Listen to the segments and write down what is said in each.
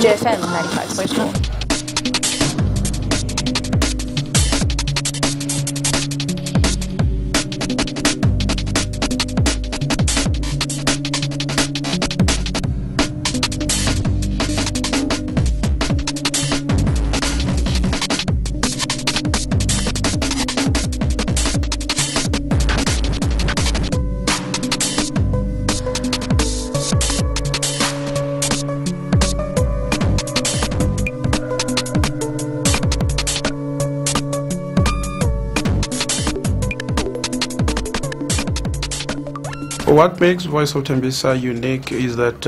UJFM 95.4. What makes Voice of Tembisa unique is that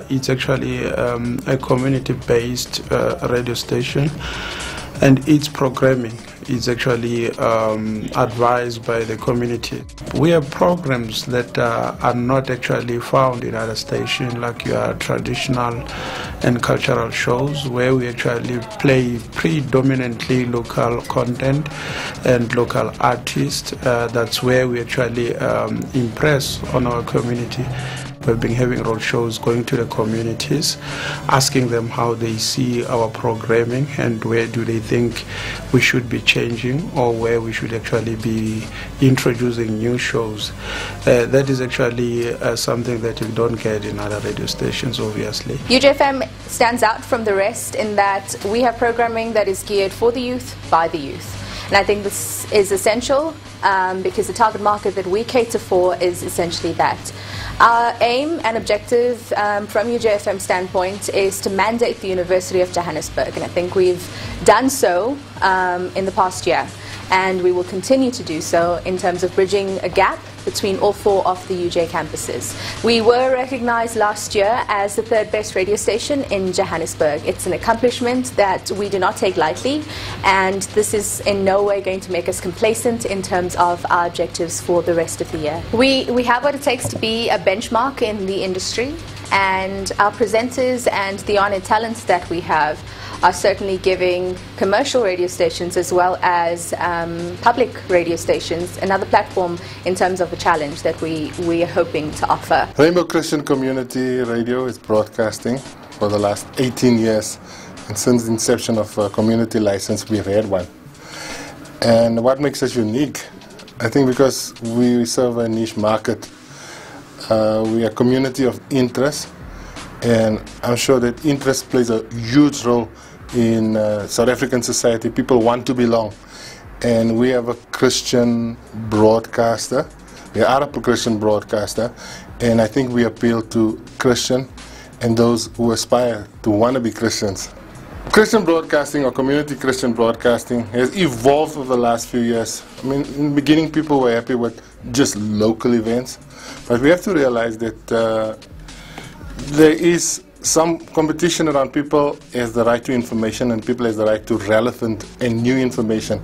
it's actually a community-based radio station, and its programming is actually advised by the community. We have programs that are not actually found in other stations, like your traditional and cultural shows, where we actually play predominantly local content and local artists. That's where we actually impress on our community. We've been having road shows, going to the communities, asking them how they see our programming and where do they think we should be changing or where we should actually be introducing new shows. That is actually something that you don't get in other radio stations, obviously. UJFM stands out from the rest in that we have programming that is geared for the youth, by the youth. And I think this is essential because the target market that we cater for is essentially that. Our aim and objective from UJFM standpoint is to mandate the University of Johannesburg, and I think we've done so in the past year, and we will continue to do so in terms of bridging a gap between all 4 of the UJ campuses. We were recognized last year as the 3rd best radio station in Johannesburg. It's an accomplishment that we do not take lightly, and this is in no way going to make us complacent in terms of our objectives for the rest of the year. We have what it takes to be a benchmark in the industry, and our presenters and the on-air talents that we have are certainly giving commercial radio stations as well as public radio stations another platform in terms of the challenge that we are hoping to offer. Rainbow Christian Community Radio is broadcasting for the last 18 years, and since the inception of a community license we've had one. And what makes us unique? I think because we serve a niche market. We are a community of interest, and I'm sure that interest plays a huge role in South African society. People want to belong, and we have a Christian broadcaster. We are a Christian broadcaster, and I think we appeal to Christian and those who aspire to want to be Christians. Christian broadcasting, or community Christian broadcasting, has evolved over the last few years. I mean, in the beginning people were happy with just local events, but we have to realize that there is some competition around. People has the right to information, and people has the right to relevant and new information.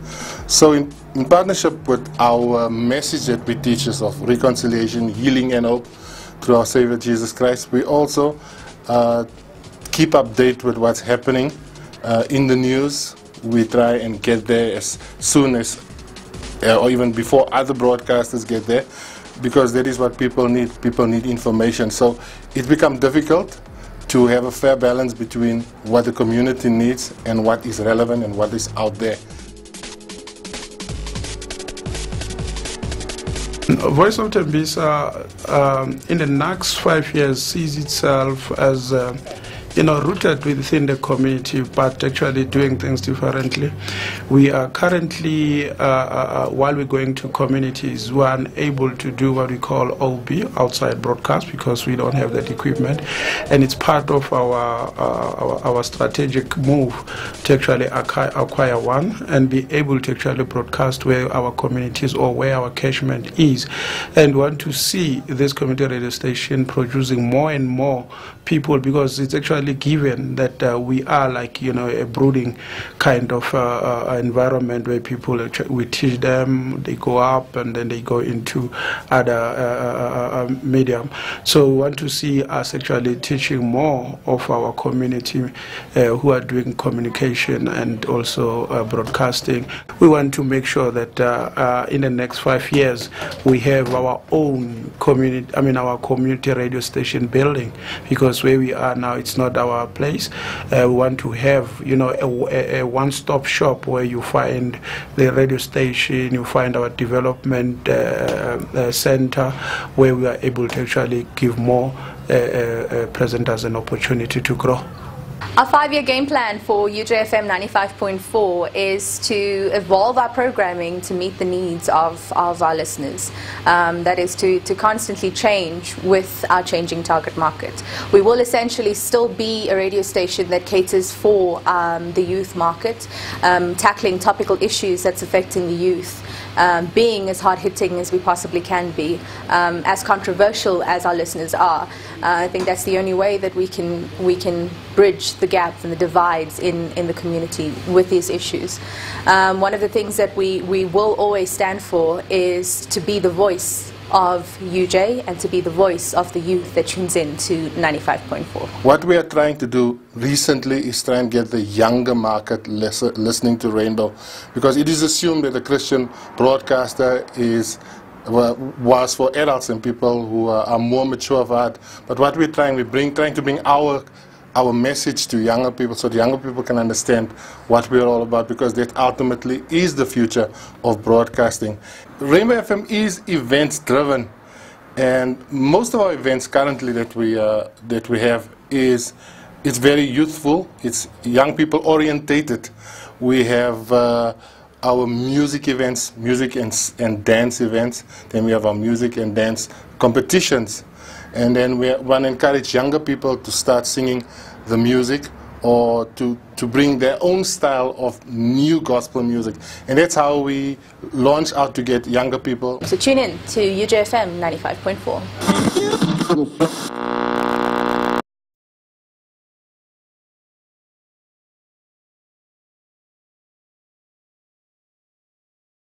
So in partnership with our message that we teach us of reconciliation, healing and hope through our Savior Jesus Christ, we also keep update with what's happening in the news. We try and get there as soon as or even before other broadcasters get there, because that is what people need. People need information. So it becomes difficult to have a fair balance between what the community needs and what is relevant and what is out there. Voice of Tembisa in the next 5 years sees itself as rooted within the community, but actually doing things differently. We are currently, while we're going to communities, we are unable to do what we call OB, outside broadcast, because we don't have that equipment, and it's part of our strategic move to actually acquire one and be able to actually broadcast where our communities or where our catchment is, and want to see this community radio station producing more and more people, because it's actually given that we are like a brooding kind of environment where people we teach them, they go up and then they go into other medium. So we want to see us actually teaching more of our community who are doing communication and also broadcasting. We want to make sure that in the next 5 years we have our own community, our community radio station building, because where we are now, it's not not our place. We want to have, you know, a one-stop shop where you find the radio station, you find our development center, where we are able to actually give more presenters an opportunity to grow. Our 5-year game plan for UJFM 95.4 is to evolve our programming to meet the needs of our listeners. That is to constantly change with our changing target market. We will essentially still be a radio station that caters for the youth market, tackling topical issues that's affecting the youth. Being as hard-hitting as we possibly can be, as controversial as our listeners are. I think that's the only way that we can bridge the gaps and the divides in the community with these issues. One of the things that we will always stand for is to be the voice of UJ and to be the voice of the youth that tunes in to 95.4. What we are trying to do recently is try and get the younger market listening to Rainbow, because it is assumed that the Christian broadcaster was for adults and people who are more mature of heart. But what we're trying to bring our message to younger people, so the younger people can understand what we're all about, because that ultimately is the future of broadcasting. Rainbow FM is events driven, and most of our events currently that we have it's very youthful, it's young people orientated. We have our music events, music and dance events, then we have our music and dance competitions. And then we want to encourage younger people to start singing the music, or to bring their own style of new gospel music. And that's how we launch out to get younger people. So tune in to UJFM 95.4.